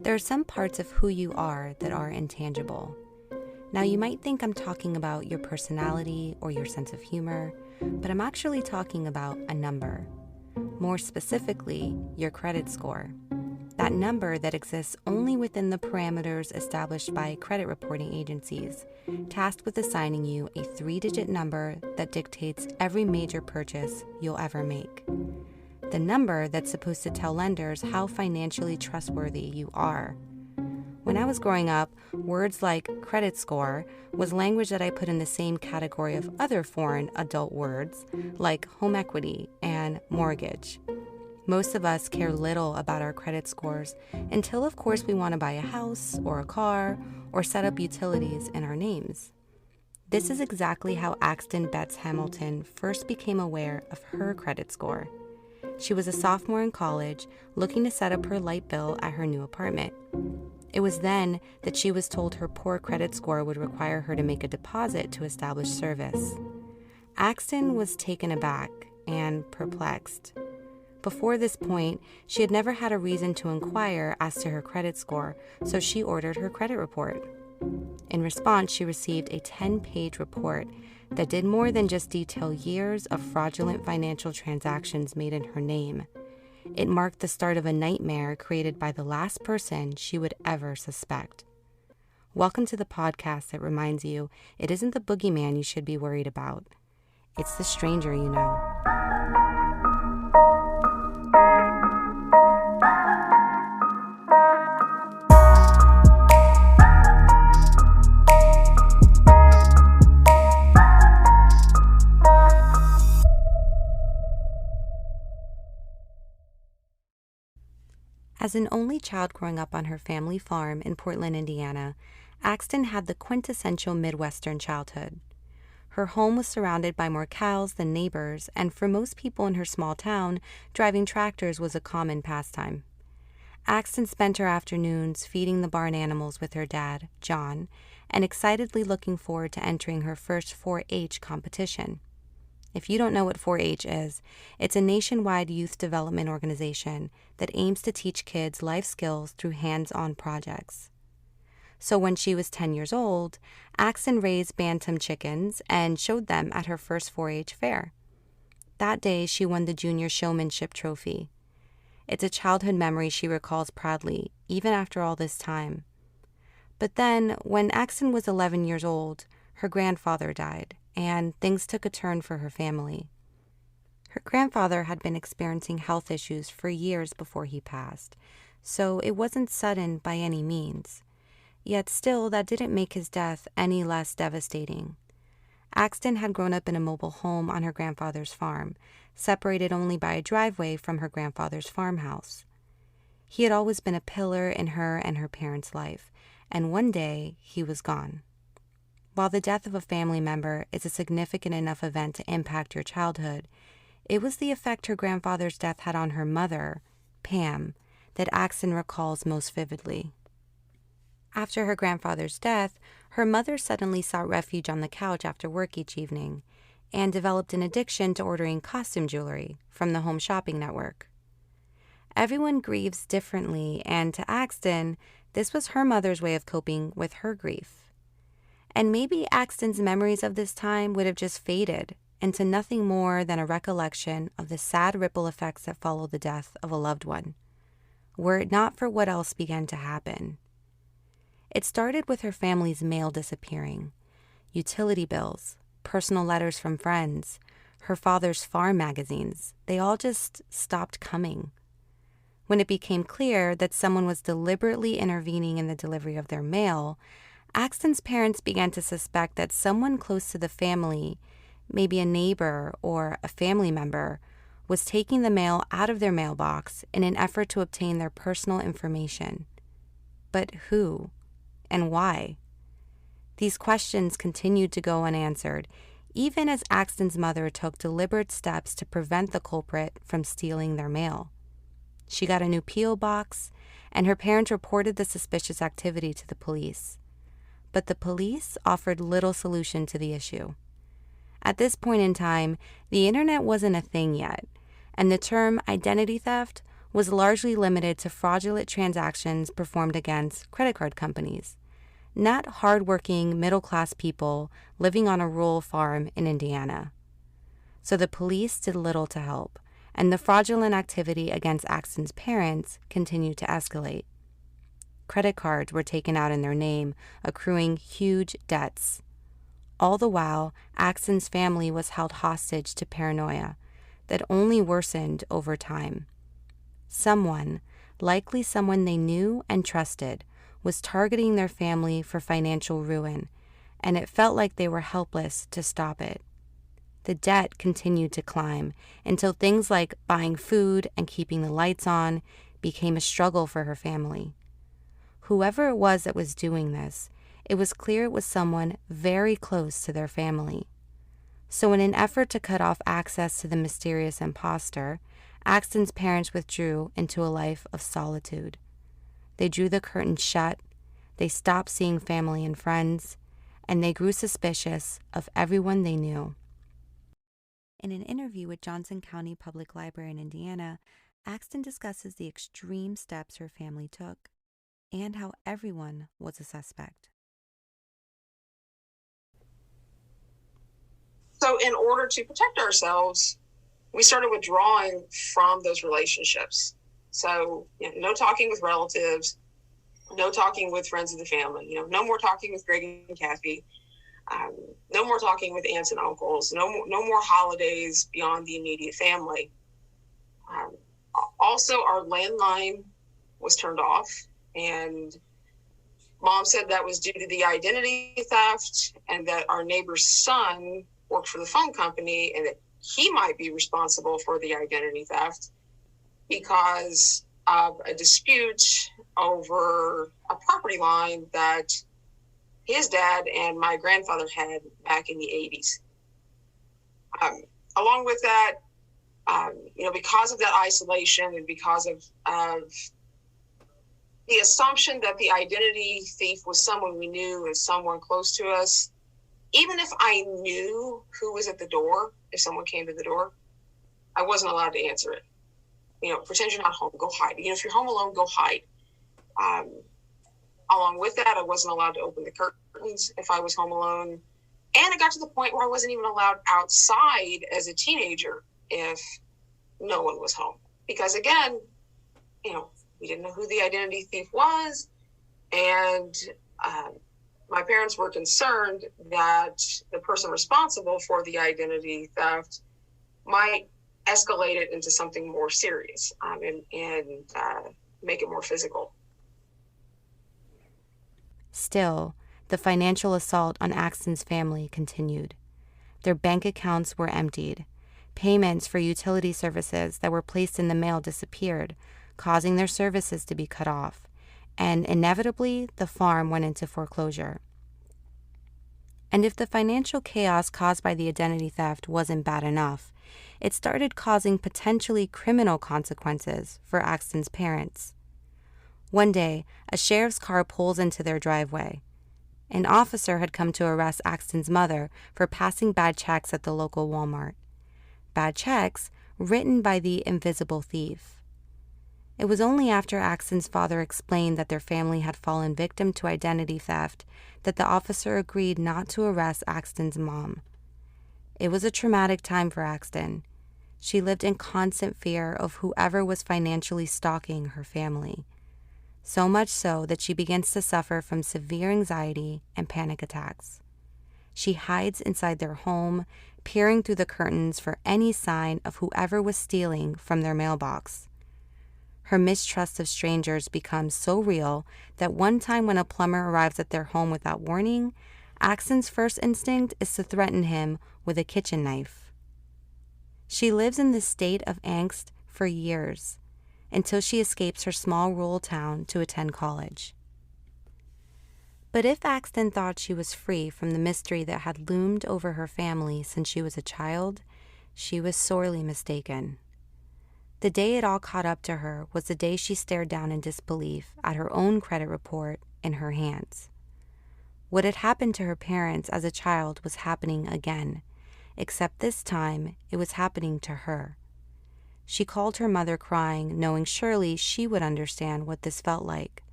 There are some parts of who you are that are intangible. Now, you might think I'm talking about your personality or your sense of humor, but I'm actually talking about a number. More specifically, your credit score. That number that exists only within the parameters established by credit reporting agencies, tasked with assigning you a 3-digit number that dictates every major purchase you'll ever make. The number that's supposed to tell lenders how financially trustworthy you are. When I was growing up, words like credit score was language that I put in the same category of other foreign adult words like home equity and mortgage. Most of us care little about our credit scores until, of course, we want to buy a house or a car or set up utilities in our names. This is exactly how Axton Betz Hamilton first became aware of her credit score. She was a sophomore in college looking to set up her light bill at her new apartment. It was then that she was told her poor credit score would require her to make a deposit to establish service. Axton was taken aback and perplexed. Before this point, she had never had a reason to inquire as to her credit score, so she ordered her credit report. In response, she received a 10-page report that did more than just detail years of fraudulent financial transactions made in her name. It marked the start of a nightmare created by the last person she would ever suspect. Welcome to the podcast that reminds you it isn't the boogeyman you should be worried about. It's the stranger you know. As an only child growing up on her family farm in Portland, Indiana, Axton had the quintessential Midwestern childhood. Her home was surrounded by more cows than neighbors, and for most people in her small town, driving tractors was a common pastime. Axton spent her afternoons feeding the barn animals with her dad, John, and excitedly looking forward to entering her first 4-H competition. If you don't know what 4-H is, it's a nationwide youth development organization that aims to teach kids life skills through hands-on projects. So when she was 10 years old, Axton raised bantam chickens and showed them at her first 4-H fair. That day, she won the Junior Showmanship Trophy. It's a childhood memory she recalls proudly, even after all this time. But then, when Axton was 11 years old, her grandfather died, and things took a turn for her family. Her grandfather had been experiencing health issues for years before he passed, so it wasn't sudden by any means. Yet still, that didn't make his death any less devastating. Axton had grown up in a mobile home on her grandfather's farm, separated only by a driveway from her grandfather's farmhouse. He had always been a pillar in her and her parents' life, and one day he was gone. While the death of a family member is a significant enough event to impact your childhood, it was the effect her grandfather's death had on her mother, Pam, that Axton recalls most vividly. After her grandfather's death, her mother suddenly sought refuge on the couch after work each evening and developed an addiction to ordering costume jewelry from the Home Shopping Network. Everyone grieves differently, and to Axton, this was her mother's way of coping with her grief. And maybe Axton's memories of this time would have just faded into nothing more than a recollection of the sad ripple effects that followed the death of a loved one, were it not for what else began to happen. It started with her family's mail disappearing, utility bills, personal letters from friends, her father's farm magazines. They all just stopped coming. When it became clear that someone was deliberately intervening in the delivery of their mail, Axton's parents began to suspect that someone close to the family, maybe a neighbor or a family member, was taking the mail out of their mailbox in an effort to obtain their personal information. But who and why? These questions continued to go unanswered, even as Axton's mother took deliberate steps to prevent the culprit from stealing their mail. She got a new P.O. box, and her parents reported the suspicious activity to the police. But the police offered little solution to the issue. At this point in time, the internet wasn't a thing yet, and the term identity theft was largely limited to fraudulent transactions performed against credit card companies, not hardworking middle-class people living on a rural farm in Indiana. So the police did little to help, and the fraudulent activity against Axton's parents continued to escalate. Credit cards were taken out in their name, accruing huge debts. All the while, Axton's family was held hostage to paranoia that only worsened over time. Someone, likely someone they knew and trusted, was targeting their family for financial ruin, and it felt like they were helpless to stop it. The debt continued to climb until things like buying food and keeping the lights on became a struggle for her family. Whoever it was that was doing this, it was clear it was someone very close to their family. So in an effort to cut off access to the mysterious imposter, Axton's parents withdrew into a life of solitude. They drew the curtains shut, they stopped seeing family and friends, and they grew suspicious of everyone they knew. In an interview with Johnson County Public Library in Indiana, Axton discusses the extreme steps her family took and how everyone was a suspect. So in order to protect ourselves, we started withdrawing from those relationships. So no talking with relatives, no talking with friends of the family, no more talking with Greg and Kathy, no more talking with aunts and uncles, no more holidays beyond the immediate family. Also, our landline was turned off, and Mom said that was due to the identity theft and that our neighbor's son worked for the phone company and that he might be responsible for the identity theft because of a dispute over a property line that his dad and my grandfather had back in the 80s. Along with that, because of that isolation and because of the assumption that the identity thief was someone we knew and someone close to us, even if I knew who was at the door, if someone came to the door, I wasn't allowed to answer it. Pretend you're not home, go hide. If you're home alone, go hide. Along with that, I wasn't allowed to open the curtains if I was home alone. And it got to the point where I wasn't even allowed outside as a teenager if no one was home. Because again, we didn't know who the identity thief was. And my parents were concerned that the person responsible for the identity theft might escalate it into something more serious and make it more physical. Still, the financial assault on Axton's family continued. Their bank accounts were emptied. Payments for utility services that were placed in the mail disappeared, causing their services to be cut off, and inevitably the farm went into foreclosure. And if the financial chaos caused by the identity theft wasn't bad enough, it started causing potentially criminal consequences for Axton's parents. One day, a sheriff's car pulls into their driveway. An officer had come to arrest Axton's mother for passing bad checks at the local Walmart. Bad checks written by the invisible thief. It was only after Axton's father explained that their family had fallen victim to identity theft that the officer agreed not to arrest Axton's mom. It was a traumatic time for Axton. She lived in constant fear of whoever was financially stalking her family. So much so that she begins to suffer from severe anxiety and panic attacks. She hides inside their home, peering through the curtains for any sign of whoever was stealing from their mailbox. Her mistrust of strangers becomes so real that one time when a plumber arrives at their home without warning, Axton's first instinct is to threaten him with a kitchen knife. She lives in this state of angst for years, until she escapes her small rural town to attend college. But if Axton thought she was free from the mystery that had loomed over her family since she was a child, she was sorely mistaken. The day it all caught up to her was the day she stared down in disbelief at her own credit report in her hands. What had happened to her parents as a child was happening again, except this time it was happening to her. She called her mother crying, knowing surely she would understand what this felt like.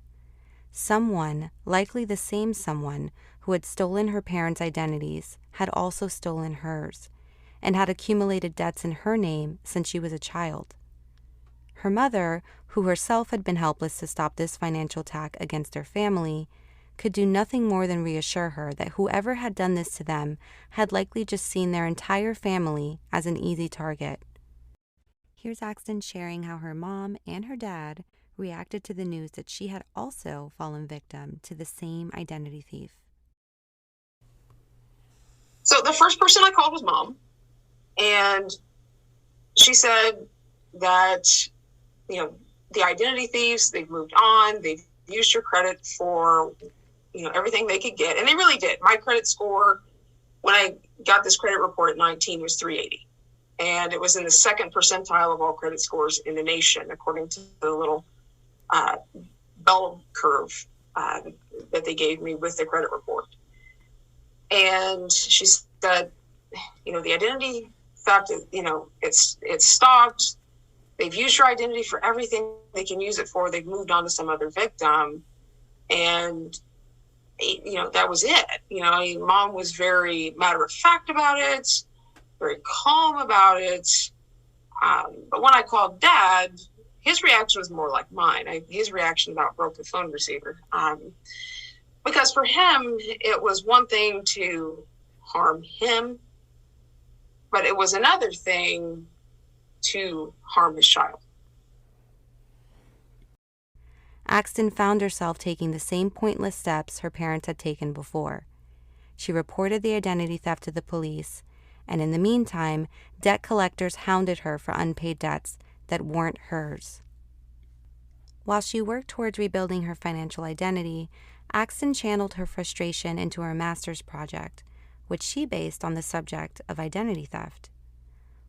Someone, likely the same someone who had stolen her parents' identities, had also stolen hers, and had accumulated debts in her name since she was a child. Her mother, who herself had been helpless to stop this financial attack against her family, could do nothing more than reassure her that whoever had done this to them had likely just seen their entire family as an easy target. Here's Axton sharing how her mom and her dad reacted to the news that she had also fallen victim to the same identity thief. So the first person I called was Mom, and she said that, the identity thieves, they've moved on, they've used your credit for, everything they could get. And they really did. My credit score, when I got this credit report at 19, was 380. And it was in the second percentile of all credit scores in the nation, according to the little bell curve that they gave me with the credit report. And she said, the identity theft, it's stopped. They've used your identity for everything they can use it for. They've moved on to some other victim. And, that was it. Mom was very matter of fact about it, very calm about it. But when I called Dad, his reaction was more like mine. His reaction about broke the phone receiver. Because for him, it was one thing to harm him, but it was another thing to harm his child. Axton found herself taking the same pointless steps her parents had taken before. She reported the identity theft to the police, and in the meantime, debt collectors hounded her for unpaid debts that weren't hers. While she worked towards rebuilding her financial identity, Axton channeled her frustration into her master's project, which she based on the subject of identity theft.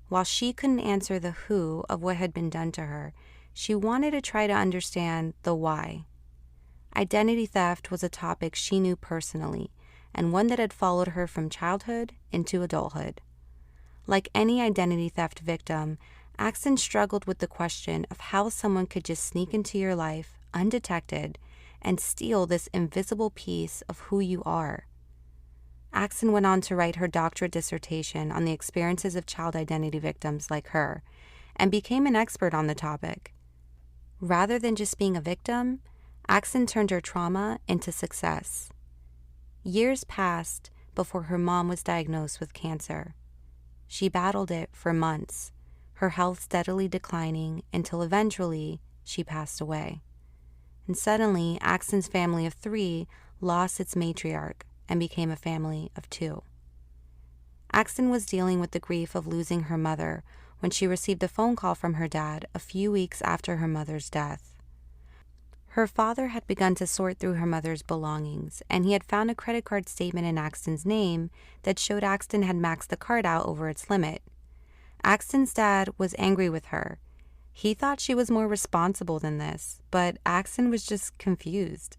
While she couldn't answer the who of what had been done to her, she wanted to try to understand the why. Identity theft was a topic she knew personally, and one that had followed her from childhood into adulthood. Like any identity theft victim, Axton struggled with the question of how someone could just sneak into your life undetected and steal this invisible piece of who you are. Axton went on to write her doctorate dissertation on the experiences of child identity victims like her, and became an expert on the topic. Rather than just being a victim, Axton turned her trauma into success. Years passed before her mom was diagnosed with cancer. She battled it for months, her health steadily declining until eventually she passed away. And suddenly, Axton's family of 3 lost its matriarch and became a family of 2. Axton was dealing with the grief of losing her mother when she received a phone call from her dad a few weeks after her mother's death. Her father had begun to sort through her mother's belongings, and he had found a credit card statement in Axton's name that showed Axton had maxed the card out over its limit. Axton's dad was angry with her. He thought she was more responsible than this, but Axton was just confused.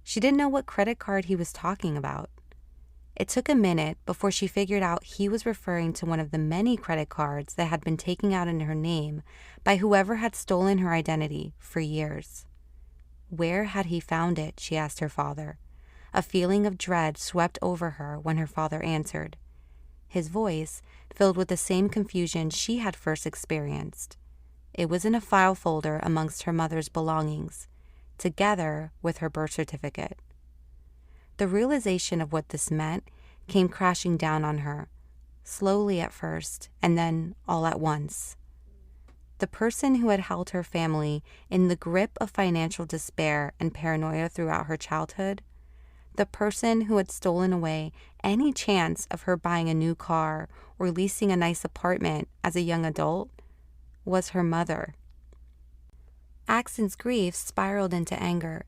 She didn't know what credit card he was talking about. It took a minute before she figured out he was referring to one of the many credit cards that had been taken out in her name by whoever had stolen her identity for years. Where had he found it? She asked her father. A feeling of dread swept over her when her father answered, his voice filled with the same confusion she had first experienced. It was in a file folder amongst her mother's belongings, together with her birth certificate. The realization of what this meant came crashing down on her, slowly at first, and then all at once. The person who had held her family in the grip of financial despair and paranoia throughout her childhood, the person who had stolen away any chance of her buying a new car or leasing a nice apartment as a young adult, was her mother. Axton's grief spiraled into anger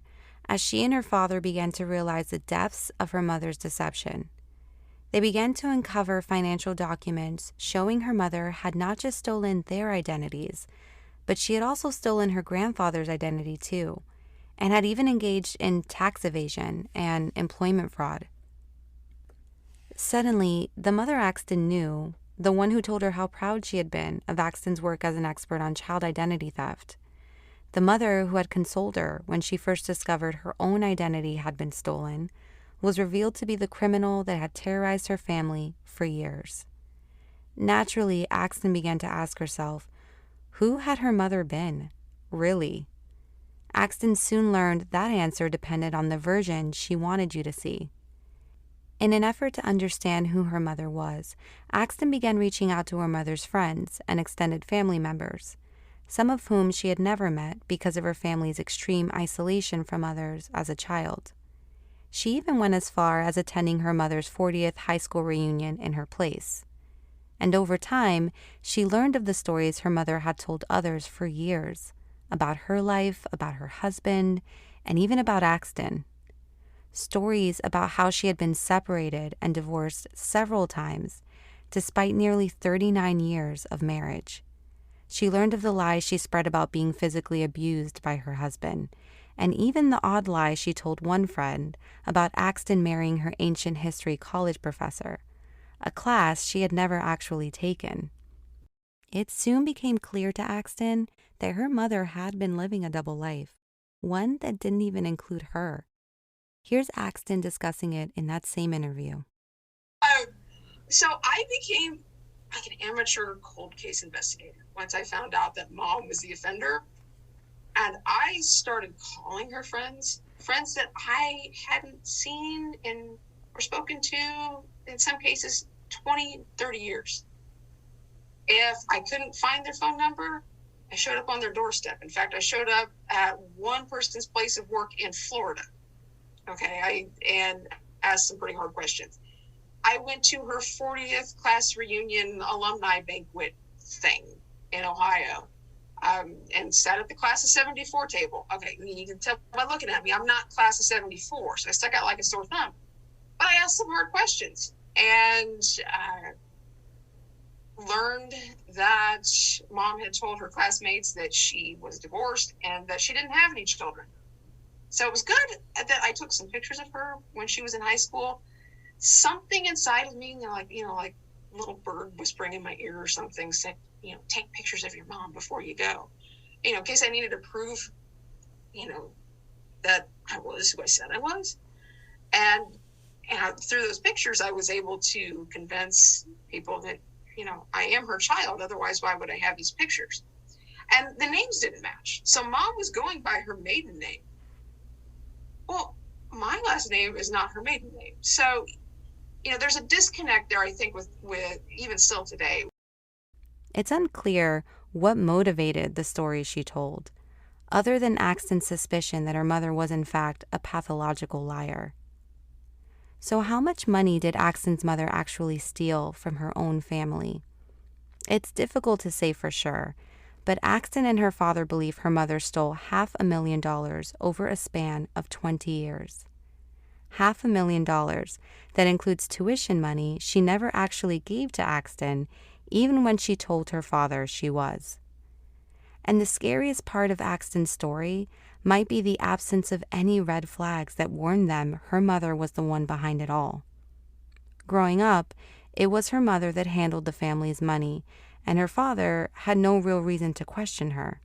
as she and her father began to realize the depths of her mother's deception. They began to uncover financial documents showing her mother had not just stolen their identities, but she had also stolen her grandfather's identity too, and had even engaged in tax evasion and employment fraud. Suddenly, the mother Axton knew the one who told her how proud she had been of Axton's work as an expert on child identity theft, the mother who had consoled her when she first discovered her own identity had been stolen, was revealed to be the criminal that had terrorized her family for years. Naturally, Axton began to ask herself, who had her mother been, really? Axton soon learned that answer depended on the version she wanted you to see. In an effort to understand who her mother was, Axton began reaching out to her mother's friends and extended family members, some of whom she had never met because of her family's extreme isolation from others as a child. She even went as far as attending her mother's 40th high school reunion in her place. And over time, she learned of the stories her mother had told others for years, about her life, about her husband, and even about Axton. Stories about how she had been separated and divorced several times, despite nearly 39 years of marriage. She learned of the lies she spread about being physically abused by her husband, and even the odd lie she told one friend about Axton marrying her ancient history college professor, a class she had never actually taken. It soon became clear to Axton that her mother had been living a double life, one that didn't even include her. Here's Axton discussing it in that same interview. So I became like an amateur cold case investigator once I found out that Mom was the offender. And I started calling her friends that I hadn't seen or spoken to, in some cases, 20, 30 years. If I couldn't find their phone number, I showed up on their doorstep. In fact, I showed up at one person's place of work in Florida. And asked some pretty hard questions. I went to her 40th class reunion alumni banquet thing in Ohio, and sat at the class of 74 table. Okay, you can tell by looking at me, I'm not class of 74, so I stuck out like a sore thumb. But I asked some hard questions and learned that Mom had told her classmates that she was divorced and that she didn't have any children. So it was good that I took some pictures of her when she was in high school. Something inside of me, like a little bird whispering in my ear or something, said, take pictures of your mom before you go. In case I needed to prove, that I was who I said I was. And through those pictures, I was able to convince people that, I am her child. Otherwise, why would I have these pictures? And the names didn't match. So Mom was going by her maiden name. Well, my last name is not her maiden name. So, there's a disconnect there, I think, with even still today. It's unclear what motivated the story she told, other than Axton's suspicion that her mother was in fact a pathological liar. So how much money did Axton's mother actually steal from her own family? It's difficult to say for sure, but Axton and her father believe her mother stole $500,000 over a span of 20 years. $500,000 that includes tuition money she never actually gave to Axton, even when she told her father she was. And the scariest part of Axton's story might be the absence of any red flags that warned them her mother was the one behind it all. Growing up, it was her mother that handled the family's money, and her father had no real reason to question her.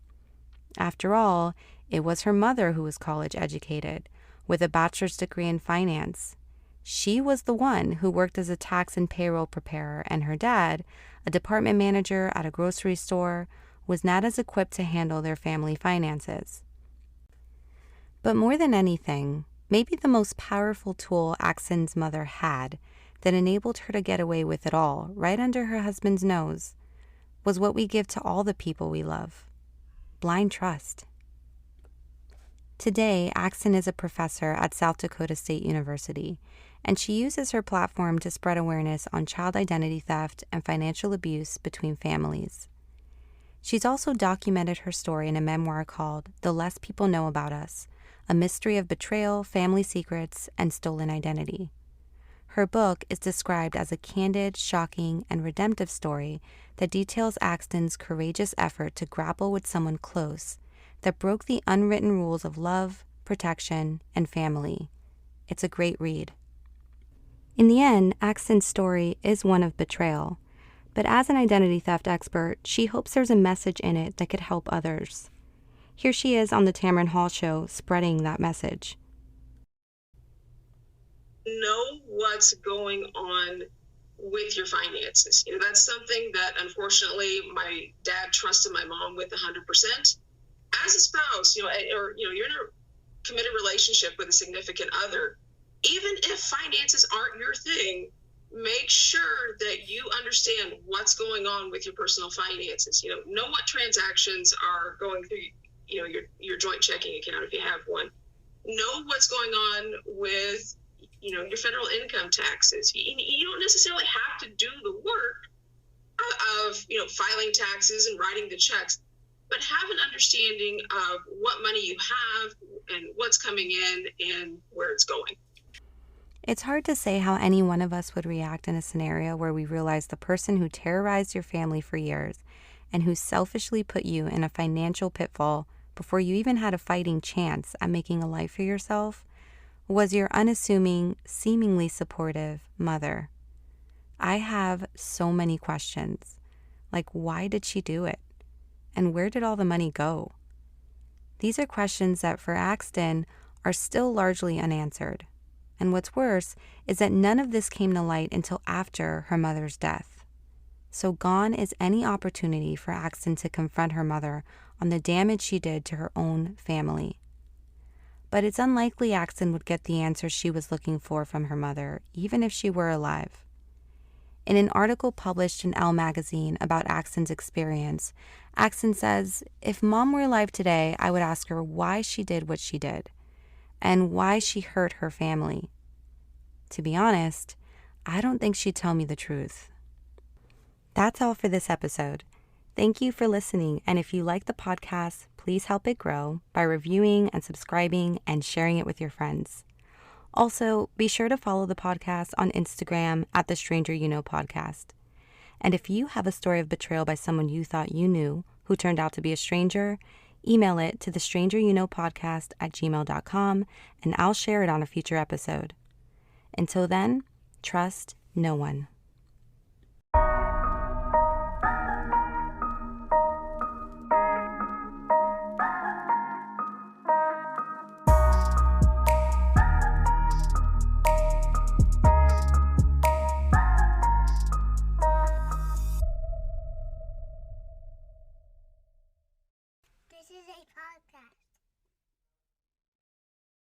After all, it was her mother who was college educated, with a bachelor's degree in finance. She was the one who worked as a tax and payroll preparer, and her dad, a department manager at a grocery store, was not as equipped to handle their family finances. But more than anything, maybe the most powerful tool Axton's mother had that enabled her to get away with it all right under her husband's nose was what we give to all the people we love: blind trust. Today, Axton is a professor at South Dakota State University, and she uses her platform to spread awareness on child identity theft and financial abuse between families. She's also documented her story in a memoir called The Less People Know About Us: A Mystery of Betrayal, Family Secrets, and Stolen Identity. Her book is described as a candid, shocking, and redemptive story that details Axton's courageous effort to grapple with someone close that broke the unwritten rules of love, protection, and family. It's a great read. In the end, Axton's story is one of betrayal, But as an identity theft expert, she hopes there's a message in it that could help others. Here she is on the Tamron Hall Show, spreading that message. Know what's going on with your finances. That's something that unfortunately my dad trusted my mom with 100%. As a spouse, or you're in a committed relationship with a significant other, even if finances aren't your thing, make sure that you understand what's going on with your personal finances. Know what transactions are going through, your joint checking account if you have one. Know what's going on with, your federal income taxes. You don't necessarily have to do the work of, filing taxes and writing the checks, but have an understanding of what money you have and what's coming in and where it's going. It's hard to say how any one of us would react in a scenario where we realize the person who terrorized your family for years and who selfishly put you in a financial pitfall before you even had a fighting chance at making a life for yourself was your unassuming, seemingly supportive mother. I have so many questions, like why did she do it? And where did all the money go? These are questions that for Axton are still largely unanswered. And what's worse is that none of this came to light until after her mother's death. So gone is any opportunity for Axton to confront her mother on the damage she did to her own family. But it's unlikely Axton would get the answers she was looking for from her mother, even if she were alive. In an article published in Elle magazine about Axton's experience, Axton says, "If Mom were alive today, I would ask her why she did what she did and why she hurt her family. To be honest, I don't think she'd tell me the truth." That's all for this episode. Thank you for listening, and if you like the podcast, please help it grow by reviewing and subscribing and sharing it with your friends. Also, be sure to follow the podcast on Instagram at The Stranger You Know Podcast. And if you have a story of betrayal by someone you thought you knew who turned out to be a stranger, email it to thestrangeryouKnowPodcast@gmail.com and I'll share it on a future episode. Until then, trust no one.